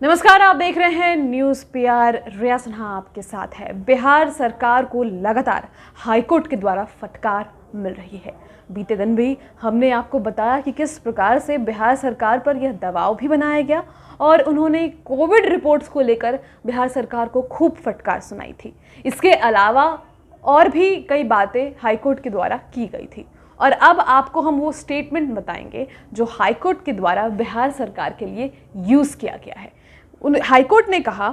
नमस्कार, आप देख रहे हैं न्यूज़ पीआर। रिया सिन्हा आपके साथ है। बिहार सरकार को लगातार हाईकोर्ट के द्वारा फटकार मिल रही है। बीते दिन भी हमने आपको बताया कि किस प्रकार से बिहार सरकार पर यह दबाव भी बनाया गया और उन्होंने कोविड रिपोर्ट्स को लेकर बिहार सरकार को खूब फटकार सुनाई थी। इसके अलावा और भी कई बातें हाईकोर्ट के द्वारा की गई थी और अब आपको हम वो स्टेटमेंट बताएंगे जो हाईकोर्ट के द्वारा बिहार सरकार के लिए यूज़ किया गया है। हाईकोर्ट ने कहा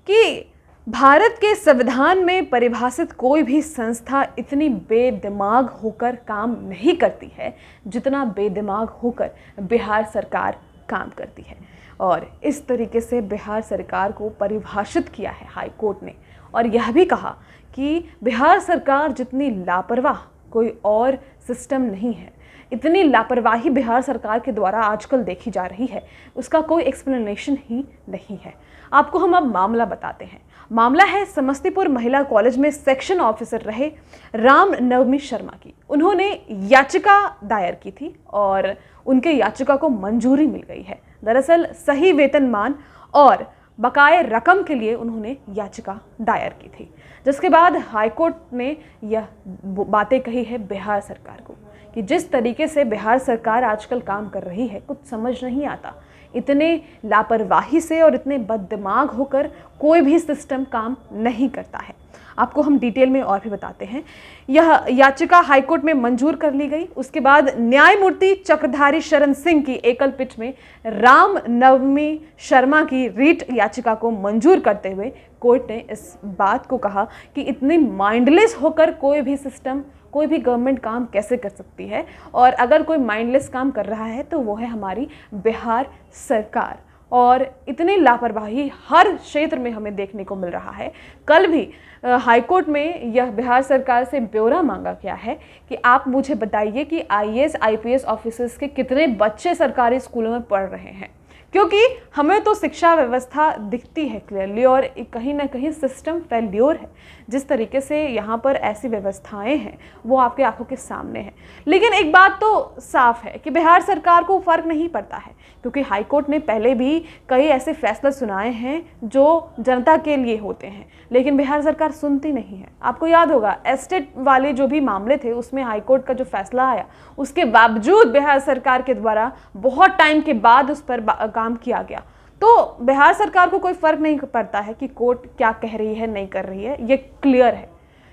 कि भारत के संविधान में परिभाषित कोई भी संस्था इतनी बेदिमाग होकर काम नहीं करती है जितना बेदिमाग होकर बिहार सरकार काम करती है। और इस तरीके से बिहार सरकार को परिभाषित किया है हाईकोर्ट ने और यह भी कहा कि बिहार सरकार जितनी लापरवाह कोई और सिस्टम नहीं है। इतनी लापरवाही बिहार सरकार के द्वारा आजकल देखी जा रही है, उसका कोई एक्सप्लेनेशन ही नहीं है। आपको हम अब मामला बताते हैं। मामला है समस्तीपुर महिला कॉलेज में सेक्शन ऑफिसर रहे राम नवमी शर्मा की। उन्होंने याचिका दायर की थी और उनके याचिका को मंजूरी मिल गई है। दरअसल सही वेतनमान और बकाये रकम के लिए उन्होंने याचिका दायर की थी, जिसके बाद हाईकोर्ट ने यह बातें कही है बिहार सरकार को कि जिस तरीके से बिहार सरकार आजकल काम कर रही है कुछ समझ नहीं आता। इतने लापरवाही से और इतने बददिमाग होकर कोई भी सिस्टम काम नहीं करता है। आपको हम डिटेल में और भी बताते हैं। यह याचिका हाईकोर्ट में मंजूर कर ली गई। उसके बाद न्यायमूर्ति चक्रधारी शरण सिंह की एकल पीठ में राम नवमी शर्मा की रीट याचिका को मंजूर करते हुए कोर्ट ने इस बात को कहा कि इतनी माइंडलेस होकर कोई भी सिस्टम, कोई भी गवर्नमेंट काम कैसे कर सकती है, और अगर कोई माइंडलेस काम कर रहा है तो वो है हमारी बिहार सरकार। और इतनी लापरवाही हर क्षेत्र में हमें देखने को मिल रहा है। कल भी हाईकोर्ट में यह बिहार सरकार से ब्यौरा मांगा गया है कि आप मुझे बताइए कि आईएएस आईपीएस ऑफिसर्स के कितने बच्चे सरकारी स्कूलों में पढ़ रहे हैं, क्योंकि हमें तो शिक्षा व्यवस्था दिखती है क्लियरली और कहीं ना कहीं सिस्टम फेल्योर है। जिस तरीके से यहाँ पर ऐसी व्यवस्थाएं हैं वो आपके आंखों के सामने है। लेकिन एक बात तो साफ है कि बिहार सरकार को फर्क नहीं पड़ता है, क्योंकि हाईकोर्ट ने पहले भी कई ऐसे फैसले सुनाए हैं जो जनता के लिए होते हैं, लेकिन बिहार सरकार सुनती नहीं है। आपको याद होगा एस्टेट वाले जो भी मामले थे उसमें हाईकोर्ट का जो फैसला आया, उसके बावजूद बिहार सरकार के द्वारा बहुत टाइम के बाद उस पर काम किया गया। तो बिहार सरकार को कोई फर्क नहीं पड़ता है कि कोर्ट क्या कह रही है नहीं कर रही है, ये क्लियर है।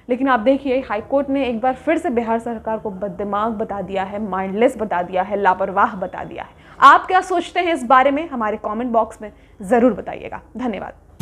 लेकिन आप देखिए हाईकोर्ट ने एक बार फिर से बिहार सरकार को बददिमाग बता दिया है, माइंडलेस बता दिया है, लापरवाह बता दिया है। आप क्या सोचते हैं इस बारे में हमारे कमेंट बॉक्स में ज़रूर बताइएगा। धन्यवाद।